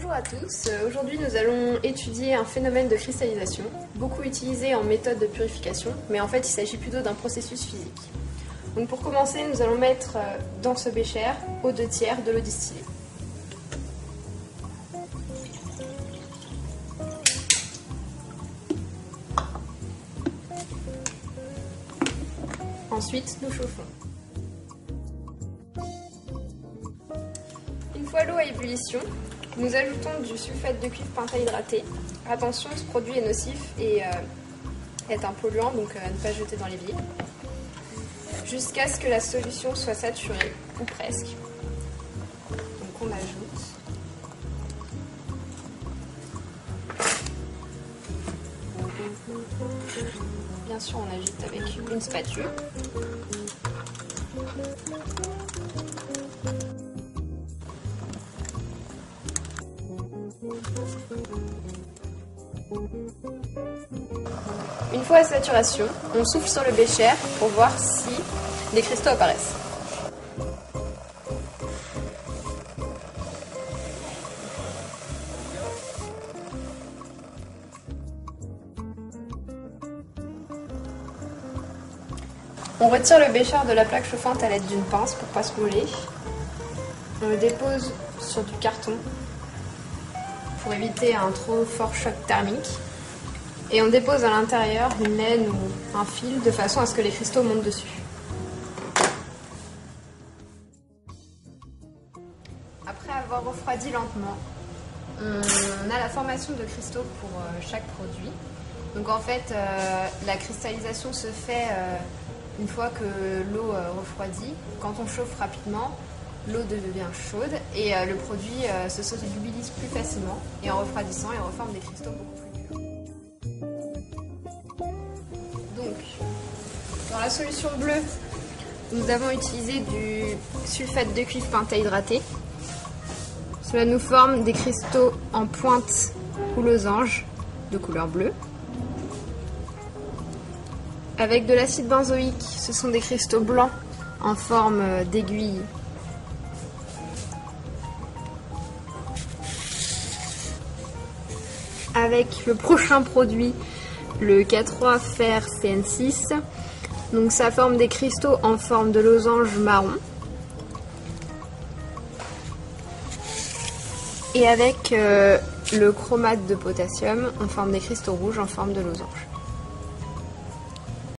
Bonjour à tous, aujourd'hui nous allons étudier un phénomène de cristallisation, beaucoup utilisé en méthode de purification, mais en fait il s'agit plutôt d'un processus physique. Donc pour commencer, nous allons mettre dans ce bécher aux 2/3 de l'eau distillée. Ensuite, nous chauffons. Une fois l'eau à ébullition, nous ajoutons du sulfate de cuivre pentahydraté. Attention, ce produit est nocif et est un polluant, donc à ne pas jeter dans l'évier. Jusqu'à ce que la solution soit saturée, ou presque. Donc on ajoute. Bien sûr, on agite avec une spatule. Une fois à saturation, on souffle sur le bécher pour voir si des cristaux apparaissent. On retire le bécher de la plaque chauffante à l'aide d'une pince pour ne pas se moller. On le dépose sur du carton pour éviter un trop fort choc thermique. Et on dépose à l'intérieur une laine ou un fil de façon à ce que les cristaux montent dessus. Après avoir refroidi lentement, on a la formation de cristaux pour chaque produit. Donc en fait, la cristallisation se fait une fois que l'eau refroidit. Quand on chauffe rapidement, l'eau devient chaude et le produit se solubilise plus facilement. Et en refroidissant, il reforme des cristaux beaucoup plus durs. Donc, dans la solution bleue, nous avons utilisé du sulfate de cuivre pentahydraté. Cela nous forme des cristaux en pointe ou losange de couleur bleue. Avec de l'acide benzoïque, ce sont des cristaux blancs en forme d'aiguille. Avec le prochain produit, le K3 Fer CN6, donc ça forme des cristaux en forme de losange marron. Et avec le chromate de potassium, on forme des cristaux rouges en forme de losange.